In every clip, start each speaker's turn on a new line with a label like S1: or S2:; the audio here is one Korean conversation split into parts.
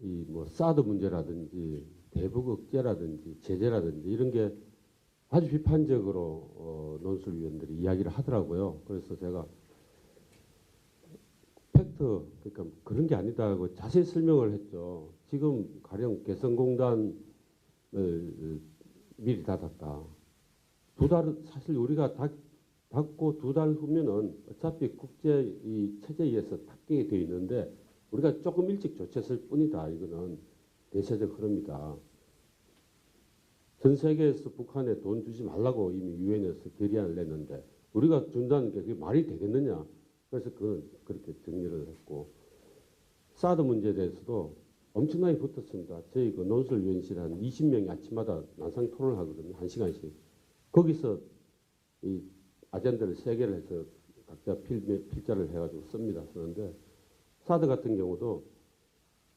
S1: 이 뭐 사드 문제라든지 대북 억제라든지 제재라든지 이런 게 아주 비판적으로 논술위원들이 이야기를 하더라고요. 그래서 제가 팩트, 그러니까 그런 게 아니다고 자세히 설명을 했죠. 지금 가령 개성공단을 미리 닫았다. 두 달, 사실 우리가 닫고 두 달 후면은 어차피 국제 이 체제에 의해서 닫게 되어 있는데 우리가 조금 일찍 조치했을 뿐이다. 이거는 대세적 흐름이다. 전 세계에서 북한에 돈 주지 말라고 이미 유엔에서 결의안을 냈는데 우리가 준다는 게 그게 말이 되겠느냐. 그래서 그렇게 정리를 했고 사드 문제에 대해서도 엄청나게 붙었습니다. 저희 그 논술위원실 한 20명이 아침마다 난상 토론을 하거든요. 1시간씩. 거기서 이 아젠다를 3개를 해서 각자 필자를 해가지고 씁니다. 쓰는데 사드 같은 경우도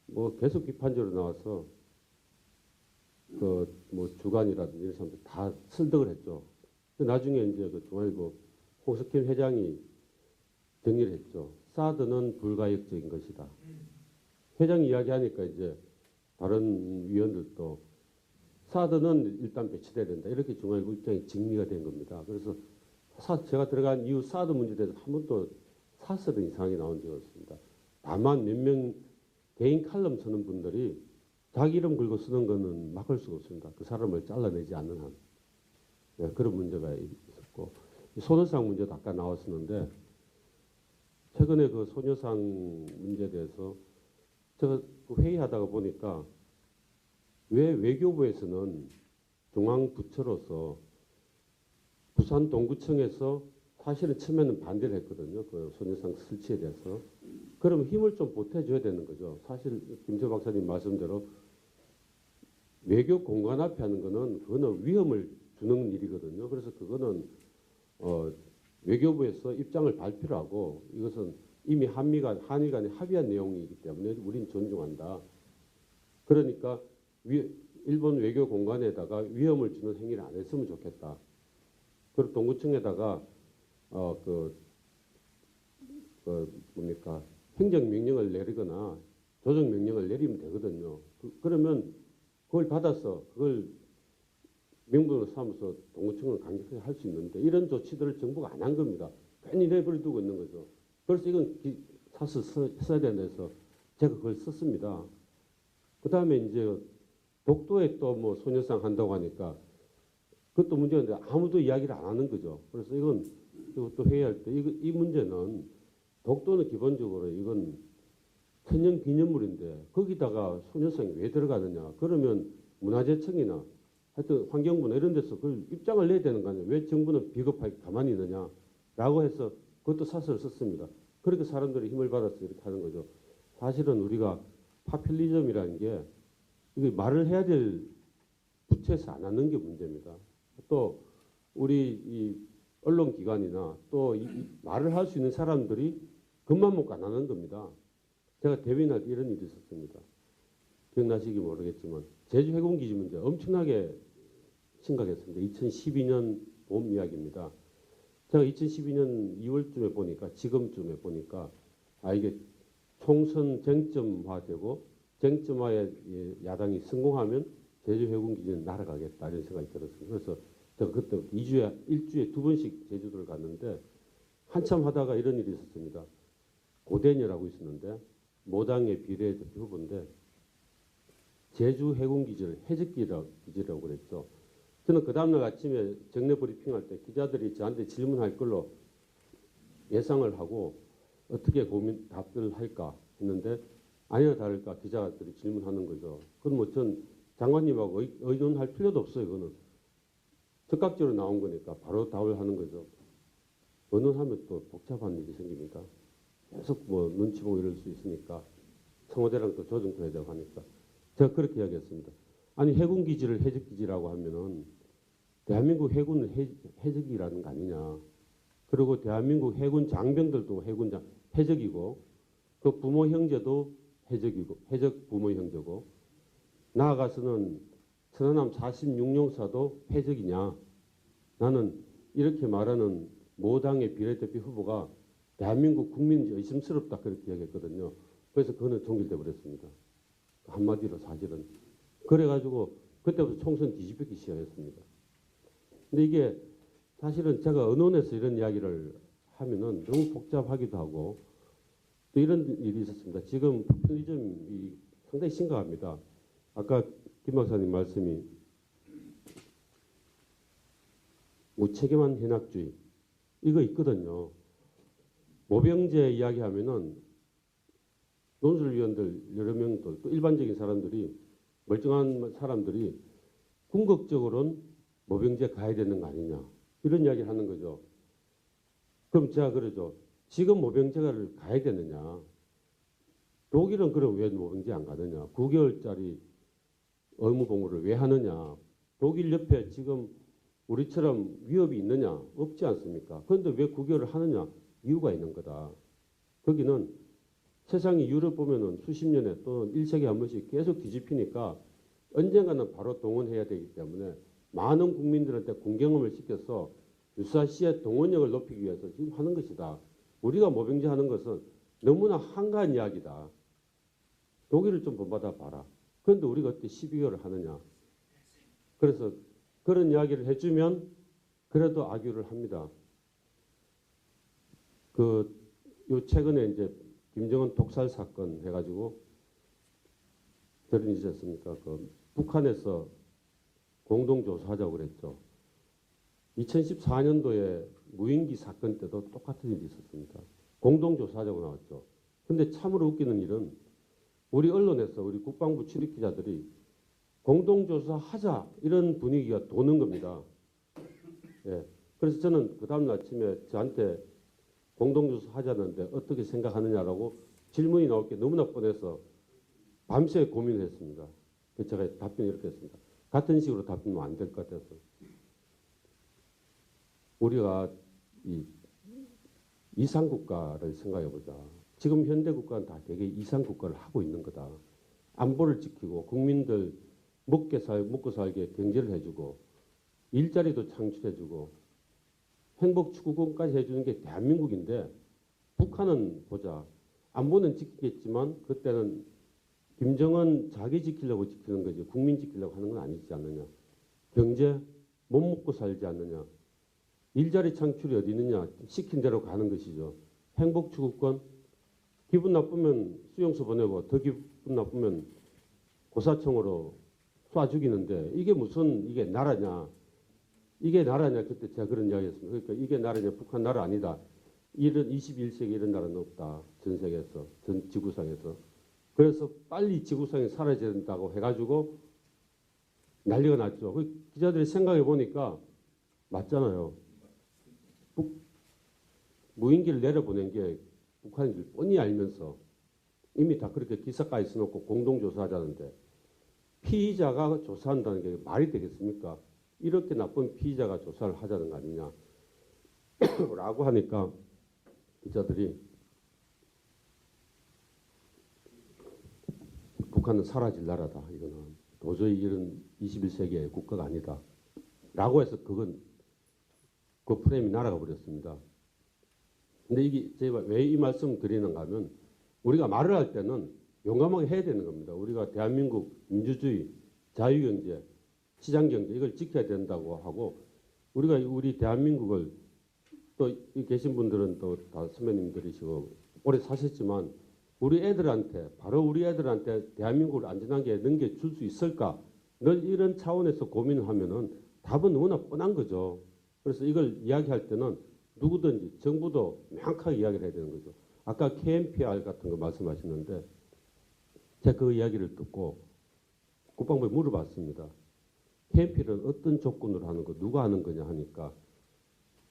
S1: 뭐 계속 비판적으로 나와서 그 뭐 주간이라든지 이런 사람들 다 설득을 했죠. 나중에 이제 그 중앙일보 홍석현 회장이 정리를 했죠. 사드는 불가역적인 것이다. 회장이 이야기하니까 이제 다른 위원들도 사드는 일단 배치돼야 된다. 이렇게 중앙일보 입장이 정리가 된 겁니다. 그래서 제가 들어간 이후 사드 문제에 대해서 한 번도 사설은 이상하게 나온 적이 없습니다. 다만 몇 명 개인 칼럼 쓰는 분들이 자기 이름 걸고 쓰는 거는 막을 수가 없습니다. 그 사람을 잘라내지 않는 한. 네, 그런 문제가 있었고 소녀상 문제도 아까 나왔었는데 최근에 그 소녀상 문제에 대해서 제가 회의하다가 보니까 왜 외교부에서는 중앙부처로서 부산 동구청에서 사실은 처음에는 반대를 했거든요. 그 소녀상 설치에 대해서. 그러면 힘을 좀 보태줘야 되는 거죠. 사실 김조 박사님 말씀대로 외교 공간 앞에 하는 거는 그거는 위험을 주는 일이거든요. 그래서 그거는 외교부에서 입장을 발표를 하고 이것은 이미 한일 간에 합의한 내용이기 때문에 우리는 존중한다. 그러니까 일본 외교 공간에다가 위험을 주는 행위를 안 했으면 좋겠다. 그리고 동구청에다가 뭡니까 행정명령을 내리거나 조정명령을 내리면 되거든요. 그러면 그걸 받아서 그걸 명분으로 삼아서 동구청은 강력하게 할 수 있는데 이런 조치들을 정부가 안 한 겁니다. 괜히 내버려두고 있는 거죠. 그래서 이건 사실 써야 된다 해서 제가 그걸 썼습니다. 그 다음에 이제 독도에 또 뭐 소녀상 한다고 하니까 그것도 문제인데 아무도 이야기를 안 하는 거죠. 그래서 이건 또 회의할 때 이 문제는 독도는 기본적으로 이건 천년 기념물인데 거기다가 소녀상이 왜 들어가느냐. 그러면 문화재청이나 하여튼 환경부나 이런 데서 그걸 입장을 내야 되는 거 아니에요. 왜 정부는 비겁하게 가만히 있느냐라고 해서 그것도 사설을 썼습니다. 그렇게 사람들이 힘을 받아서 이렇게 하는 거죠. 사실은 우리가 파퓰리즘이라는 게 이게 말을 해야 될 부처에서 안 하는 게 문제입니다. 또 우리 이 언론기관이나 또 말을 할 수 있는 사람들이 겉만 먹고 안 하는 겁니다. 제가 대변할 때 이런 일이 있었습니다. 기억나시기 모르겠지만 제주 해군기지 문제 엄청나게 심각했습니다. 2012년 봄 이야기입니다. 제가 2012년 2월쯤에 보니까 지금쯤에 보니까 이게 총선 쟁점화되고 쟁점화에 야당이 성공하면 제주 해군기지는 날아가겠다 이런 생각이 들었습니다. 그래서 제가 그때 일주에 2번씩 제주도를 갔는데 한참 하다가 이런 일이 있었습니다. 고대녀라고 있었는데 모당의 비례대표 후보인데 제주 해군기지를 해적기지라고 그랬죠. 저는 그 다음날 아침에 정례 브리핑할 때 기자들이 저한테 질문할 걸로 예상을 하고 어떻게 답을 할까 했는데 아니나 다를까 기자들이 질문하는 거죠. 그건 뭐 전 장관님하고 의논할 필요도 없어요. 그거는 즉각적으로 나온 거니까 바로 답을 하는 거죠. 의논하면 또 복잡한 일이 생깁니다. 계속 뭐 눈치 보고 이럴 수 있으니까 청와대랑 또 조정도 해야 되고 하니까 제가 그렇게 이야기했습니다. 아니 해군기지를 해적기지라고 하면은 대한민국 해군은 해적이라는 거 아니냐. 그리고 대한민국 해군 장병들도 해적이고 그 부모 형제도 해적이고 해적 부모 형제고 나아가서는 천안함 46용사도 해적이냐. 나는 이렇게 말하는 모당의 비례대표 후보가 대한민국 국민인지 의심스럽다 그렇게 이야기했거든요. 그래서 그거는 종결돼 버렸습니다. 한마디로 사실은. 그래가지고 그때부터 총선 뒤집기 시작했습니다. 근데 이게 사실은 제가 언론에서 이런 이야기를 하면은 너무 복잡하기도 하고 또 이런 일이 있었습니다. 지금 포퓰리즘이 상당히 심각합니다. 아까 김 박사님 말씀이 무책임한 현학주의 이거 있거든요. 모병제 이야기하면은 논술위원들 여러 명들 또 일반적인 사람들이 멀쩡한 사람들이 궁극적으로는 모병제 가야 되는 거 아니냐 이런 이야기를 하는 거죠. 그럼 제가 그러죠. 지금 모병제를 가야 되느냐? 독일은 그럼 왜 모병제 안 가느냐? 9개월짜리 의무 복무를 왜 하느냐? 독일 옆에 지금 우리처럼 위협이 있느냐? 없지 않습니까? 그런데 왜 9개월을 하느냐? 이유가 있는 거다. 거기는 세상이 유럽 보면은 수십 년에 또는 1세기에 한 번씩 계속 뒤집히니까 언젠가는 바로 동원해야 되기 때문에 많은 국민들한테 공경험을 시켜서 유사시의 동원력을 높이기 위해서 지금 하는 것이다. 우리가 모병제 하는 것은 너무나 한가한 이야기다. 독일을 좀 본받아 봐라. 그런데 우리가 어떻게 12개월을 하느냐. 그래서 그런 이야기를 해주면 그래도 악유를 합니다. 요 최근에 이제 김정은 독살 사건 해가지고 저런 일이 있었습니까? 북한에서 공동조사하자고 그랬죠. 2014년도에 무인기 사건 때도 똑같은 일이 있었습니다. 공동조사하자고 나왔죠. 근데 참으로 웃기는 일은 우리 언론에서 우리 국방부 출입 기자들이 공동조사하자 이런 분위기가 도는 겁니다. 예. 그래서 저는 그 다음 아침에 저한테 공동조사 하자는데 어떻게 생각하느냐라고 질문이 나올 게 너무나 뻔해서 밤새 고민을 했습니다. 그래서 제가 답변을 이렇게 했습니다. 같은 식으로 답변하면 안 될 것 같아서. 우리가 이 이상국가를 생각해보자. 지금 현대국가는 다 되게 이상국가를 하고 있는 거다. 안보를 지키고 국민들 먹고 살게 경제를 해주고 일자리도 창출해주고 행복 추구권까지 해주는 게 대한민국인데 북한은 보자. 안보는 지키겠지만 그때는 김정은 자기 지키려고 지키는 거지 국민 지키려고 하는 건 아니지 않느냐. 경제 못 먹고 살지 않느냐. 일자리 창출이 어디 있느냐. 시킨 대로 가는 것이죠. 행복 추구권 기분 나쁘면 수용소 보내고 더 기분 나쁘면 고사총으로 쏴 죽이는데 이게 무슨 이게 나라냐. 이게 나라냐. 그때 제가 그런 이야기했습니다. 그러니까 이게 나라냐. 북한 나라 아니다. 이런 21세기 이런 나라는 없다. 전 세계에서. 전 지구상에서. 그래서 빨리 지구상에 사라져야 된다고 해가지고 난리가 났죠. 그 기자들이 생각해 보니까 맞잖아요. 무인기를 내려보낸 게 북한인 줄 뻔히 알면서 이미 다 그렇게 기사까지 써놓고 공동조사하자는데 피의자가 조사한다는 게 말이 되겠습니까? 이렇게 나쁜 피의자가 조사를 하자는 거 아니냐 라고 하니까 기자들이 북한은 사라질 나라다. 이거는 도저히 이런 21세기의 국가가 아니다. 라고 해서 그 프레임이 날아가 버렸습니다. 근데 이게 제가 왜 이 말씀 드리는가 하면 우리가 말을 할 때는 용감하게 해야 되는 겁니다. 우리가 대한민국 민주주의, 자유경제, 시장경제 이걸 지켜야 된다고 하고 우리가 우리 대한민국을 또 계신 분들은 또 다 선배님들이시고 오래 사셨지만 우리 애들한테 바로 우리 애들한테 대한민국을 안전하게 넘겨줄 수 있을까? 늘 이런 차원에서 고민을 하면은 답은 너무나 뻔한 거죠. 그래서 이걸 이야기할 때는 누구든지 정부도 명확하게 이야기를 해야 되는 거죠. 아까 KNPR 같은 거 말씀하셨는데 제가 그 이야기를 듣고 국방부에 물어봤습니다. KNPR은 어떤 조건으로 하는 거, 누가 하는 거냐 하니까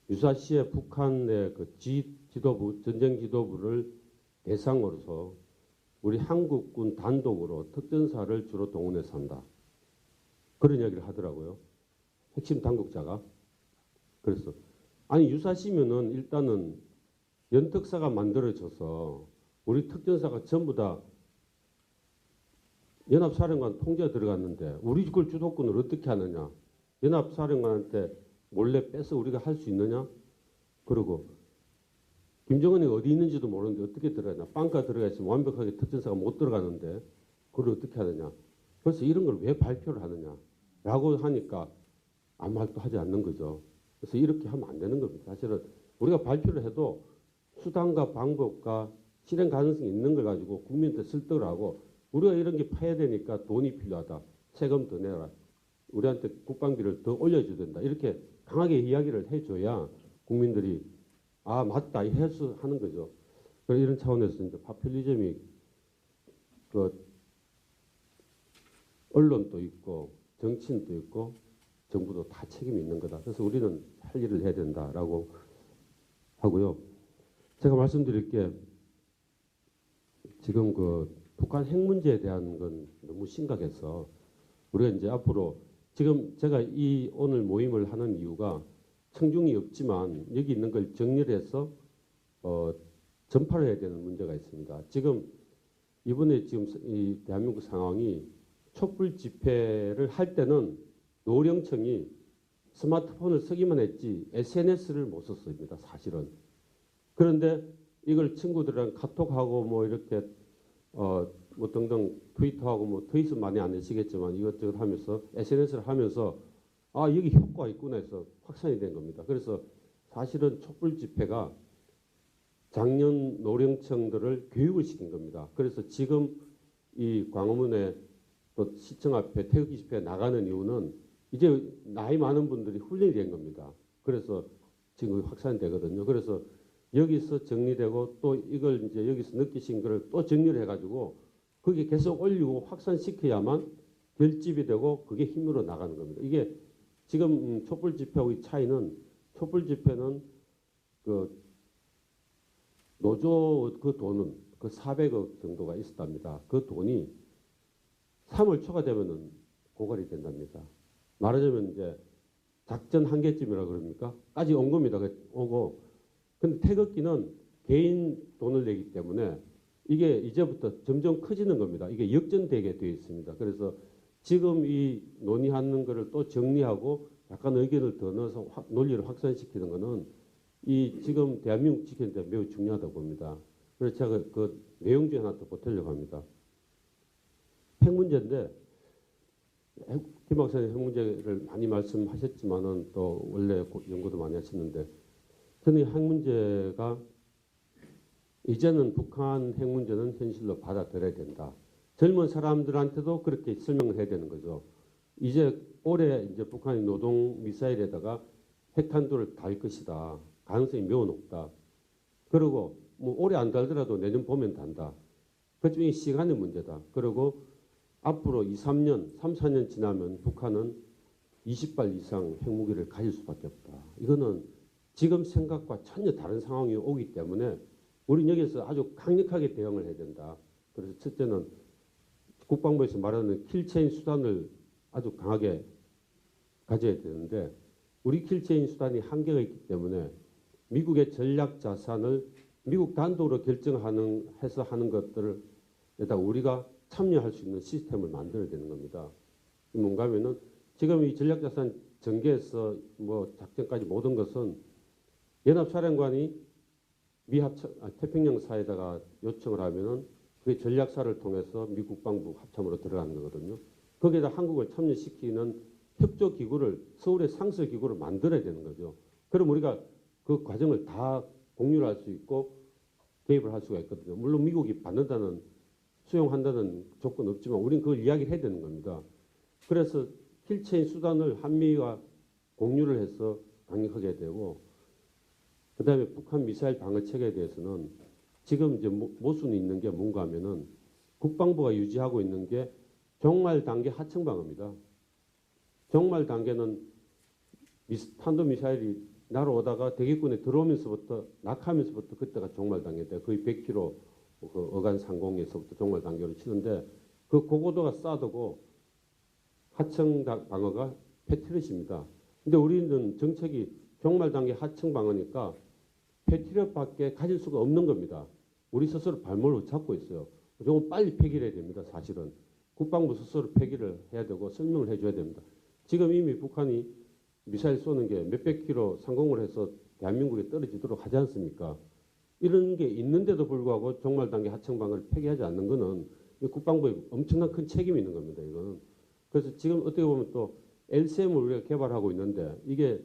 S1: 유사시에 북한의 그 지도부, 전쟁 지도부를 대상으로서 우리 한국군 단독으로 특전사를 주로 동원해서 한다. 그런 이야기를 하더라고요. 핵심 당국자가. 그래서 아니 유사시면은 일단은 연특사가 만들어져서 우리 특전사가 전부 다 연합사령관 통제에 들어갔는데 우리 걸 주도권을 어떻게 하느냐. 연합사령관한테 몰래 뺏어 우리가 할 수 있느냐. 그리고 김정은이 어디 있는지도 모르는데 어떻게 들어가냐. 빵가 들어가 있으면 완벽하게 특전사가 못 들어가는데 그걸 어떻게 하느냐. 그래서 이런 걸 왜 발표를 하느냐라고 하니까 아무 말도 하지 않는 거죠. 그래서 이렇게 하면 안 되는 겁니다. 사실은 우리가 발표를 해도 수단과 방법과 실행 가능성이 있는 걸 가지고 국민한테 설득을 하고 우리가 이런 게 파야 되니까 돈이 필요하다. 세금 더 내라. 우리한테 국방비를 더 올려줘야 된다. 이렇게 강하게 이야기를 해줘야 국민들이 아 맞다 해서 하는 거죠. 그래서 이런 차원에서 이제 파퓰리즘이 그 언론도 있고 정치인도 있고 정부도 다 책임이 있는 거다. 그래서 우리는 할 일을 해야 된다라고 하고요. 제가 말씀드릴 게 지금 그 북한 핵 문제에 대한 건 너무 심각해서 우리가 이제 앞으로 지금 제가 이 오늘 모임을 하는 이유가 청중이 없지만 여기 있는 걸 정리를 해서 전파를 해야 되는 문제가 있습니다. 지금 이번에 지금 이 대한민국 상황이 촛불 집회를 할 때는 노령층이 스마트폰을 쓰기만 했지 SNS를 못 썼습니다. 사실은. 그런데 이걸 친구들이랑 카톡하고 뭐 이렇게 뭐 등등 트위터하고 뭐 트윗은 많이 안 하시겠지만 이것저것 하면서 SNS를 하면서 아 여기 효과가 있구나 해서 확산이 된 겁니다. 그래서 사실은 촛불 집회가 장년 노령층들을 교육을 시킨 겁니다. 그래서 지금 이 광화문에 또 시청 앞에 태극기 집회 나가는 이유는 이제 나이 많은 분들이 훈련이 된 겁니다. 그래서 지금 확산되거든요. 그래서 여기서 정리되고 또 이걸 이제 여기서 느끼신 거를 또 정리를 해가지고 그게 계속 올리고 확산시켜야만 결집이 되고 그게 힘으로 나가는 겁니다. 이게 지금 촛불 집회의 차이는 촛불 집회는 그 노조 그 돈은 그 400억 정도가 있었답니다. 그 돈이 3월 초가 되면은 고갈이 된답니다. 말하자면 이제 작전 한계쯤이라 그럽니까? 까지 온 겁니다. 오고. 근데 태극기는 개인 돈을 내기 때문에 이게 이제부터 점점 커지는 겁니다. 이게 역전되게 되어 있습니다. 그래서 지금 이 논의하는 거를 또 정리하고 약간 의견을 더 넣어서 논리를 확산시키는 거는 이 지금 대한민국 지키는데 매우 중요하다고 봅니다. 그래서 제가 그 내용 중에 하나 더 보태려고 합니다. 핵 문제인데 김 박사님 핵 문제를 많이 말씀하셨지만은 또 원래 연구도 많이 하셨는데 저는 핵 문제가 이제는 북한 핵 문제는 현실로 받아들여야 된다. 젊은 사람들한테도 그렇게 설명을 해야 되는 거죠. 이제 올해 이제 북한이 노동 미사일에다가 핵탄두를 달 것이다. 가능성이 매우 높다. 그리고 뭐 올해 안 달더라도 내년 봄엔 단다. 그중에 시간의 문제다. 그리고 앞으로 2, 3년, 3, 4년 지나면 북한은 20발 이상 핵무기를 가질 수밖에 없다. 이거는 지금 생각과 전혀 다른 상황이 오기 때문에 우리는 여기서 아주 강력하게 대응을 해야 된다. 그래서 첫째는 국방부에서 말하는 킬체인 수단을 아주 강하게 가져야 되는데 우리 킬체인 수단이 한계가 있기 때문에 미국의 전략 자산을 미국 단독으로 해서 하는 것들에다 우리가 참여할 수 있는 시스템을 만들어야 되는 겁니다. 뭔가 하면은 지금 이 전략 자산 전개에서 뭐 작전까지 모든 것은 연합사령관이 태평양사에다가 요청을 하면은 그게 전략사를 통해서 미 국방부 합참으로 들어가는 거거든요. 거기에다 한국을 참여시키는 협조기구를 서울의 상설기구를 만들어야 되는 거죠. 그럼 우리가 그 과정을 다 공유를 할 수 있고 개입을 할 수가 있거든요. 물론 미국이 받는다는 수용한다는 조건 없지만 우리는 그걸 이야기를 해야 되는 겁니다. 그래서 킬체인 수단을 한미와 공유를 해서 강력하게 해야 되고 그다음에 북한 미사일 방어 체계에 대해서는 지금 이제 모순이 있는 게 뭔가 하면은 국방부가 유지하고 있는 게 종말 단계 하청 방어입니다. 종말 단계는 탄도 미사일이 날아오다가 대기권에 들어오면서부터 낙하면서부터 그때가 종말 단계인데 거의 100km 그 어간 상공에서부터 종말 단계로 치는데 그 고고도가 싸두고 하청 방어가 패트리엇입니다. 근데 우리는 정책이 종말 단계 하청 방어니까 패트리엇밖에 가질 수가 없는 겁니다. 우리 스스로 발목을 잡고 있어요. 조금 빨리 폐기를 해야 됩니다. 사실은 국방부 스스로 폐기를 해야 되고 설명을 해줘야 됩니다. 지금 이미 북한이 미사일 쏘는 게 몇백 킬로 상공을 해서 대한민국에 떨어지도록 하지 않습니까? 이런 게 있는데도 불구하고 종말 단계 하청 방어를 폐기하지 않는 것은 이 국방부에 엄청난 큰 책임이 있는 겁니다. 이거는. 그래서 지금 어떻게 보면 또 LCM을 우리가 개발하고 있는데 이게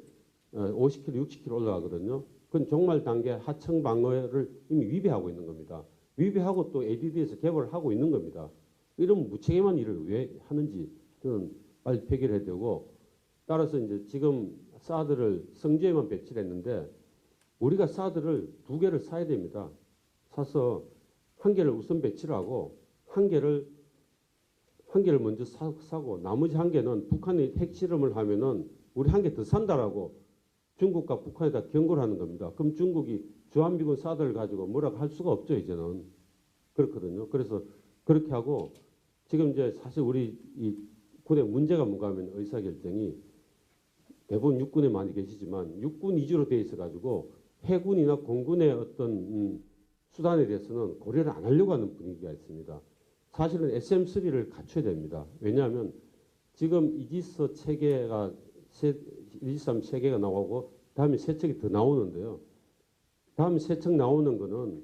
S1: 50km, 60km 올라가거든요. 그건 종말 단계 하청 방어를 이미 위배하고 있는 겁니다. 위배하고 또 ADD에서 개발을 하고 있는 겁니다. 이런 무책임한 일을 왜 하는지 저는 빨리 폐기를 해야 되고, 따라서 이제 지금 사드를 성주에만 배치를 했는데 우리가 사드를 2개를 사야 됩니다. 사서 1개를 우선 배치를 하고 1개를 먼저 사고 나머지 1개는 북한이 핵실험을 하면은 우리 1개 더 산다라고 중국과 북한에다 경고를 하는 겁니다. 그럼 중국이 주한미군 사드를 가지고 뭐라고 할 수가 없죠, 이제는. 그렇거든요. 그래서 그렇게 하고, 지금 이제 사실 우리 이 군의 문제가 뭔가 하면 의사결정이 대부분 육군에 많이 계시지만 육군 위주로 돼 있어 가지고 해군이나 공군의 어떤 수단에 대해서는 고려를 안 하려고 하는 분위기가 있습니다. 사실은 SM3를 갖춰야 됩니다. 왜냐하면 지금 이지스 체계가 123 체계가 나오고 다음에 세 척이 더 나오는데요. 다음 세 척 나오는 거는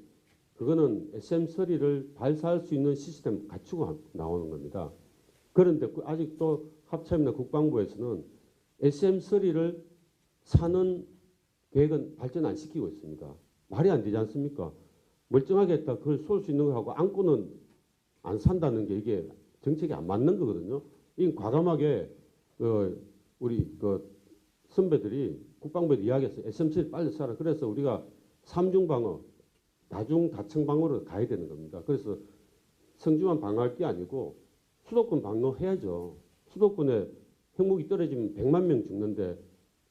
S1: 그거는 SM3를 발사할 수 있는 시스템 갖추고 나오는 겁니다. 그런데 아직도 합참이나 국방부에서는 SM3를 사는 계획은 발전 안 시키고 있습니다. 말이 안 되지 않습니까? 멀쩡하게 했다 그걸 쏠 수 있는 거 하고 안고는 안 산다는 게 이게 정책이 안 맞는 거거든요. 이 과감하게 우리 선배들이 국방부에 이야기해서 SM3 빨리 쏴라. 그래서 우리가 삼중 방어, 다중 다층 방어로 가야 되는 겁니다. 그래서 성주만 방어할 게 아니고 수도권 방어해야죠. 수도권에 핵무기 떨어지면 100만 명 죽는데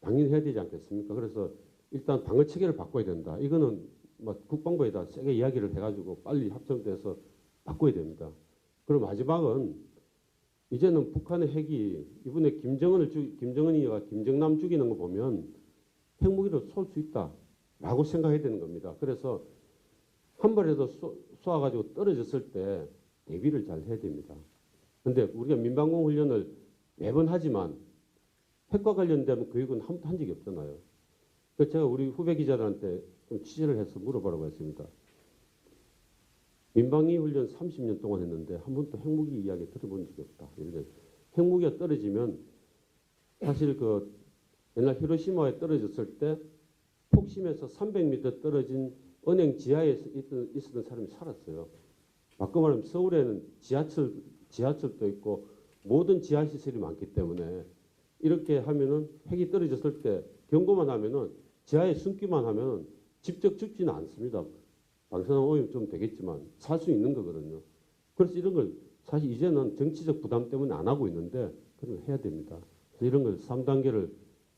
S1: 당연히 해야 되지 않겠습니까? 그래서 일단 방어 체계를 바꿔야 된다. 이거는 국방부에다 세게 이야기를 해가지고 빨리 합성돼서 바꿔야 됩니다. 그리고 마지막은 이제는 북한의 핵이 이번에 김정은이가 김정남 죽이는 거 보면 핵무기로 쏠 수 있다라고 생각해야 되는 겁니다. 그래서 한 발에도 쏘아가지고 떨어졌을 때 대비를 잘 해야 됩니다. 그런데 우리가 민방공 훈련을 매번 하지만 핵과 관련된 교육은 한 적이 없잖아요. 그래서 제가 우리 후배 기자들한테 좀 취재를 해서 물어보라고 했습니다. 민방위 훈련 30년 동안 했는데 한 번도 핵무기 이야기 들어본 적이 없다. 이렇게 핵무기가 떨어지면 사실 옛날 히로시마에 떨어졌을 때 폭심에서 300m 떨어진 은행 지하에 있었던 사람이 살았어요. 바꿔 말하면 서울에는 지하철도 있고 모든 지하 시설이 많기 때문에 이렇게 하면은 핵이 떨어졌을 때 경고만 하면은 지하에 숨기만 하면 직접 죽지는 않습니다. 방사능 오염 좀 되겠지만 살 수 있는 거거든요. 그래서 이런 걸 사실 이제는 정치적 부담 때문에 안 하고 있는데 그런 걸 해야 됩니다. 그래서 이런 걸 3단계를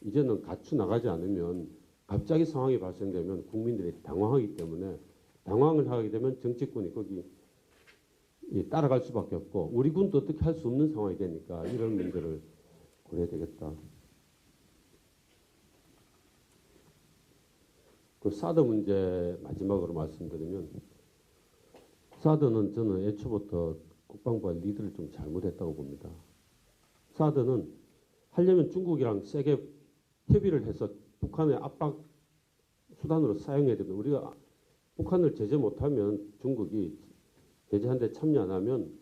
S1: 이제는 갖추 나가지 않으면 갑자기 상황이 발생되면 국민들이 당황하기 때문에 당황을 하게 되면 정치권이 거기 따라갈 수밖에 없고 우리 군도 어떻게 할 수 없는 상황이 되니까 이런 문제를 고려해야 되겠다. 그 사드 문제 마지막으로 말씀드리면 사드는 저는 애초부터 국방부가 리드를 좀 잘못했다고 봅니다. 사드는 하려면 중국이랑 세게 협의를 해서 북한의 압박 수단으로 사용해야 됩니다. 우리가 북한을 제재 못하면 중국이 제재하는데 참여 안 하면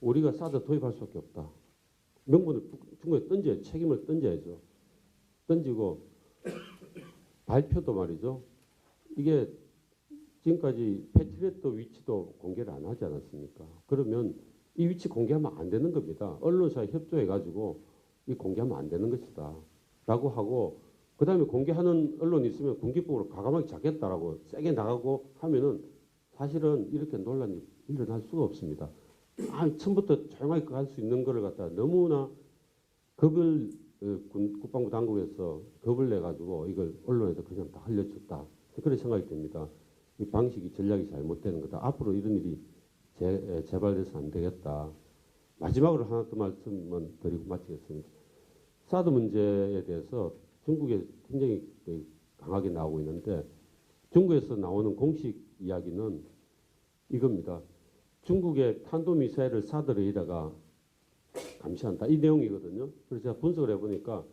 S1: 우리가 사드 도입할 수밖에 없다. 명분을 중국에 던져야 책임을 던져야죠. 던지고 발표도 말이죠. 이게 지금까지 패트리어트 위치도 공개를 안 하지 않았습니까? 그러면 이 위치 공개하면 안 되는 겁니다. 언론사에 협조해가지고 이 공개하면 안 되는 것이다. 라고 하고 그 다음에 공개하는 언론이 있으면 군기법으로 과감하게 잡겠다라고 세게 나가고 하면은 사실은 이렇게 논란이 일어날 수가 없습니다. 처음부터 조용하게 할 수 있는 거를 갖다 너무나 겁을 국방부 당국에서 겁을 내가지고 이걸 언론에서 그냥 다 흘려줬다. 그런 생각이 듭니다. 이 방식이 전략이 잘못되는 거다. 앞으로 이런 일이 재발돼서 안 되겠다. 마지막으로 하나 더 말씀만 드리고 마치겠습니다. 사드 문제에 대해서 중국에 굉장히 강하게 나오고 있는데 중국에서 나오는 공식 이야기는 이겁니다. 중국의 탄도미사일을 사드에다가 감시한다. 이 내용이거든요. 그래서 제가 분석을 해보니까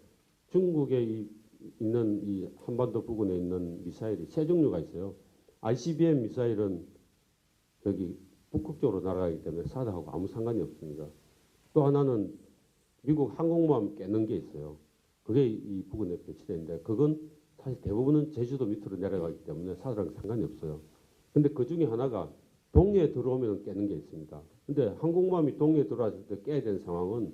S1: 중국에 있는 이 한반도 부근에 있는 미사일이 세 종류가 있어요. ICBM 미사일은 북극적으로 날아가기 때문에 사드하고 아무 상관이 없습니다. 또 하나는 미국 항공모함 깨는 게 있어요. 그게 이 부근에 배치되어 있는데 그건 사실 대부분은 제주도 밑으로 내려가기 때문에 사드랑 상관이 없어요. 근데 그 중에 하나가 동해에 들어오면 깨는 게 있습니다. 근데 항공모함이 동해에 들어왔을 때 깨야 되는 상황은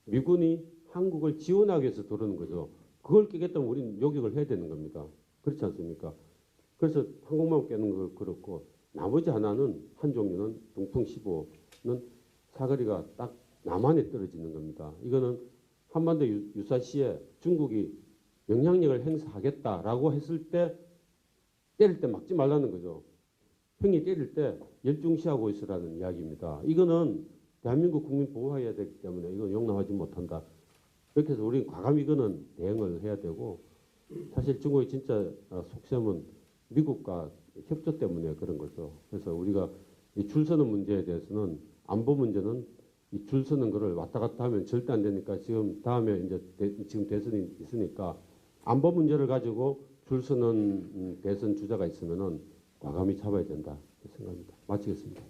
S1: 미군이 한국을 지원하기 위해서 들어오는 거죠. 그걸 깨겠다면 우리는 요격을 해야 되는 겁니다. 그렇지 않습니까? 그래서 항공모함 깨는 거 그렇고 나머지 하나는 한 종류는 동풍 15는 사거리가 딱 남한에 떨어지는 겁니다. 이거는 한반도 유사시에 중국이 영향력을 행사하겠다라고 했을 때 때릴 때 막지 말라는 거죠. 형이 때릴 때 열중시하고 있으라는 이야기입니다. 이거는 대한민국 국민 보호해야 되기 때문에 이건 용납하지 못한다. 그렇게 해서 우리는 과감히 이거는 대응을 해야 되고 사실 중국의 진짜 속셈은 미국과 협조 때문에 그런 거죠. 그래서 우리가 이 줄 서는 문제에 대해서는 안보 문제는 이 줄 서는 거를 왔다 갔다 하면 절대 안 되니까 지금 다음에 이제 지금 대선이 있으니까 안보 문제를 가지고 줄 서는 대선 주자가 있으면은 과감히 잡아야 된다 생각합니다. 마치겠습니다.